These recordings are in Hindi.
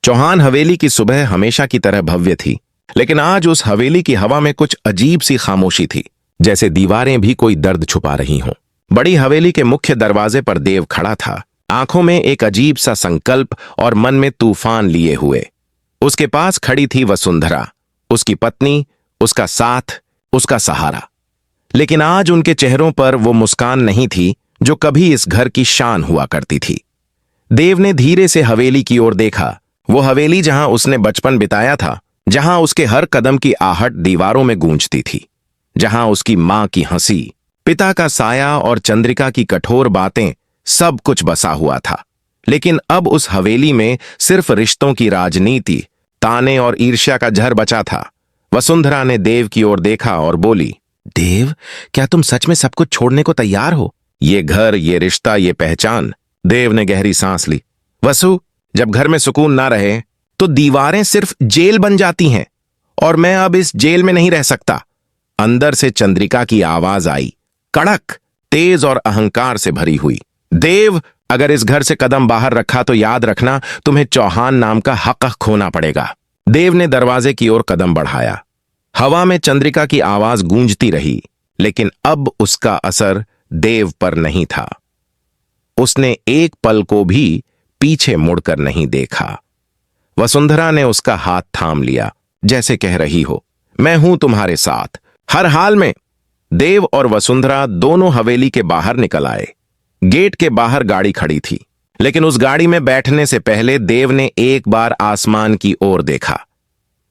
चौहान हवेली की सुबह हमेशा की तरह भव्य थी, लेकिन आज उस हवेली की हवा में कुछ अजीब सी खामोशी थी, जैसे दीवारें भी कोई दर्द छुपा रही हों। बड़ी हवेली के मुख्य दरवाजे पर देव खड़ा था, आंखों में एक अजीब सा संकल्प और मन में तूफान लिए हुए। उसके पास खड़ी थी वसुंधरा, उसकी पत्नी, उसका साथ, उसका सहारा। लेकिन आज उनके चेहरों पर वो मुस्कान नहीं थी जो कभी इस घर की शान हुआ करती थी। देव ने धीरे से हवेली की ओर देखा, वो हवेली जहां उसने बचपन बिताया था, जहां उसके हर कदम की आहट दीवारों में गूंजती थी, जहां उसकी मां की हंसी, पिता का साया और चंद्रिका की कठोर बातें, सब कुछ बसा हुआ था। लेकिन अब उस हवेली में सिर्फ रिश्तों की राजनीति, ताने और ईर्ष्या का झर बचा था। वसुंधरा ने देव की ओर देखा और बोली, देव, क्या तुम सच में सब कुछ छोड़ने को तैयार हो? ये घर, ये रिश्ता, ये पहचान। देव ने गहरी सांस ली। वसु, जब घर में सुकून ना रहे तो दीवारें सिर्फ जेल बन जाती हैं, और मैं अब इस जेल में नहीं रह सकता। अंदर से चंद्रिका की आवाज आई, कड़क, तेज और अहंकार से भरी हुई। देव, अगर इस घर से कदम बाहर रखा तो याद रखना, तुम्हें चौहान नाम का हक खोना पड़ेगा। देव ने दरवाजे की ओर कदम बढ़ाया। हवा में चंद्रिका की आवाज गूंजती रही, लेकिन अब उसका असर देव पर नहीं था। उसने एक पल को भी पीछे मुड़कर नहीं देखा। वसुंधरा ने उसका हाथ थाम लिया, जैसे कह रही हो, मैं हूं तुम्हारे साथ, हर हाल में। देव और वसुंधरा दोनों हवेली के बाहर निकल आए। गेट के बाहर गाड़ी खड़ी थी, लेकिन उस गाड़ी में बैठने से पहले देव ने एक बार आसमान की ओर देखा।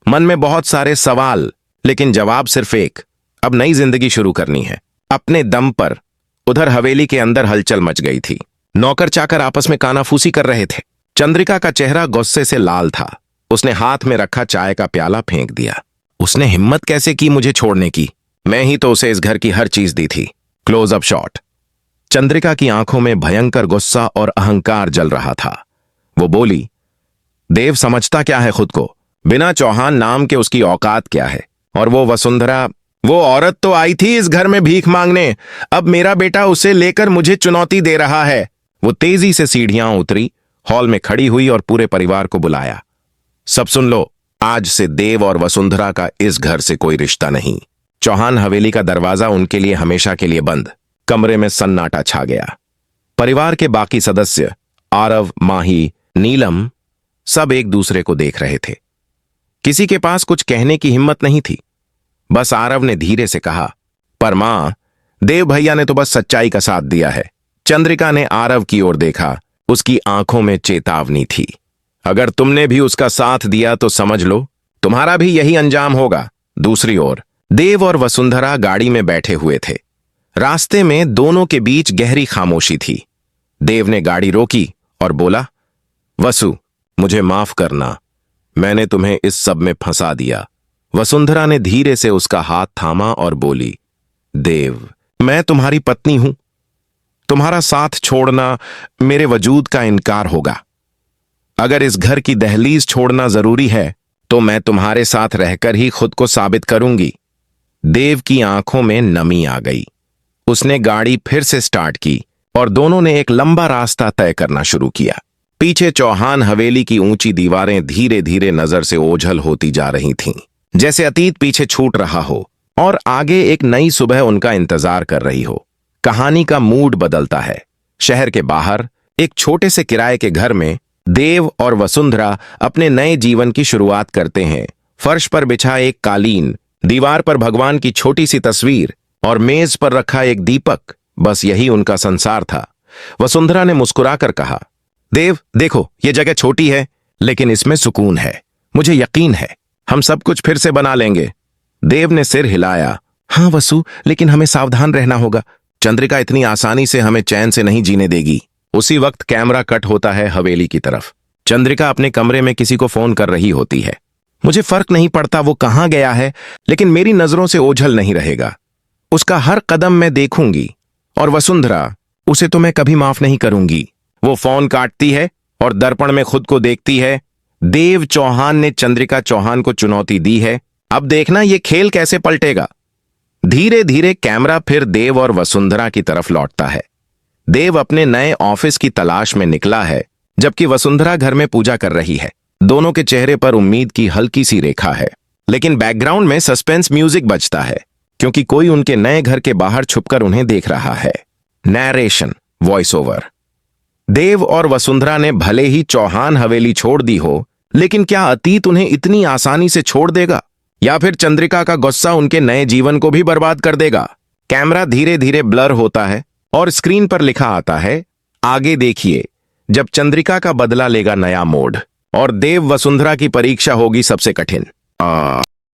मन में बहुत सारे सवाल, लेकिन जवाब सिर्फ एक, अब नई जिंदगी शुरू करनी है, अपने दम पर। उधर हवेली के अंदर हलचल मच गई थी। नौकर चाकर आपस में कानाफूसी कर रहे थे। चंद्रिका का चेहरा गुस्से से लाल था। उसने हाथ में रखा चाय का प्याला फेंक दिया। उसने हिम्मत कैसे की मुझे छोड़ने की? मैं ही तो उसे इस घर की हर चीज दी थी। Close up shot. चंद्रिका की आंखों में भयंकर गुस्सा और अहंकार जल रहा था। वो बोली, देव समझता क्या है खुद को? बिना चौहान नाम के उसकी औकात क्या है? और वो वसुंधरा, वो औरत तो आई थी इस घर में भीख मांगने, अब मेरा बेटा उसे लेकर मुझे चुनौती दे रहा है। वो तेजी से सीढ़ियां उतरी, हॉल में खड़ी हुई और पूरे परिवार को बुलाया। सब सुन लो, आज से देव और वसुंधरा का इस घर से कोई रिश्ता नहीं। चौहान हवेली का दरवाजा उनके लिए हमेशा के लिए बंद। कमरे में सन्नाटा छा गया। परिवार के बाकी सदस्य, आरव, माही, नीलम, सब एक दूसरे को देख रहे थे। किसी के पास कुछ कहने की हिम्मत नहीं थी। बस आरव ने धीरे से कहा, पर मां, देव भैया ने तो बस सच्चाई का साथ दिया है। चंद्रिका ने आरव की ओर देखा, उसकी आंखों में चेतावनी थी। अगर तुमने भी उसका साथ दिया तो समझ लो, तुम्हारा भी यही अंजाम होगा। दूसरी ओर देव और वसुंधरा गाड़ी में बैठे हुए थे। रास्ते में दोनों के बीच गहरी खामोशी थी। देव ने गाड़ी रोकी और बोला, वसु, मुझे माफ करना, मैंने तुम्हें इस सब में फंसा दिया। वसुंधरा ने धीरे से उसका हाथ थामा और बोली, देव, मैं तुम्हारी पत्नी हूं। तुम्हारा साथ छोड़ना मेरे वजूद का इनकार होगा। अगर इस घर की दहलीज छोड़ना जरूरी है तो मैं तुम्हारे साथ रहकर ही खुद को साबित करूंगी। देव की आंखों में नमी आ गई। उसने गाड़ी फिर से स्टार्ट की और दोनों ने एक लंबा रास्ता तय करना शुरू किया। पीछे चौहान हवेली की ऊंची दीवारें धीरे धीरे नजर से ओझल होती जा रही थीं, जैसे अतीत पीछे छूट रहा हो और आगे एक नई सुबह उनका इंतजार कर रही हो। कहानी का मूड बदलता है। शहर के बाहर एक छोटे से किराए के घर में देव और वसुंधरा अपने नए जीवन की शुरुआत करते हैं। फर्श पर बिछा एक कालीन, दीवार पर भगवान की छोटी सी तस्वीर और मेज पर रखा एक दीपक, बस यही उनका संसार था। वसुंधरा ने मुस्कुराकर कहा, देव देखो, ये जगह छोटी है लेकिन इसमें सुकून है। मुझे यकीन है हम सब कुछ फिर से बना लेंगे। देव ने सिर हिलाया, हाँ वसु, लेकिन हमें सावधान रहना होगा। चंद्रिका इतनी आसानी से हमें चैन से नहीं जीने देगी। उसी वक्त कैमरा कट होता है हवेली की तरफ। चंद्रिका अपने कमरे में किसी को फोन कर रही होती है। मुझे फर्क नहीं पड़ता वो कहां गया है, लेकिन मेरी नजरों से ओझल नहीं रहेगा। उसका हर कदम मैं देखूंगी, और वसुंधरा, उसे तो मैं कभी माफ नहीं करूंगी। वो फोन काटती है और दर्पण में खुद को देखती है। देव चौहान ने चंद्रिका चौहान को चुनौती दी है, अब देखना ये खेल कैसे पलटेगा। धीरे धीरे कैमरा फिर देव और वसुंधरा की तरफ लौटता है। देव अपने नए ऑफिस की तलाश में निकला है, जबकि वसुंधरा घर में पूजा कर रही है। दोनों के चेहरे पर उम्मीद की हल्की सी रेखा है, लेकिन बैकग्राउंड में सस्पेंस म्यूजिक बजता है, क्योंकि कोई उनके नए घर के बाहर छुपकर उन्हें देख रहा है। Narration, voice over. देव और वसुंधरा ने भले ही चौहान हवेली छोड़ दी हो, लेकिन क्या अतीत उन्हें इतनी आसानी से छोड़ देगा, या फिर चंद्रिका का गुस्सा उनके नए जीवन को भी बर्बाद कर देगा? कैमरा धीरे धीरे ब्लर होता है और स्क्रीन पर लिखा आता है, आगे देखिए, जब चंद्रिका का बदला लेगा नया मोड़ और देव वसुंधरा की परीक्षा होगी सबसे कठिन।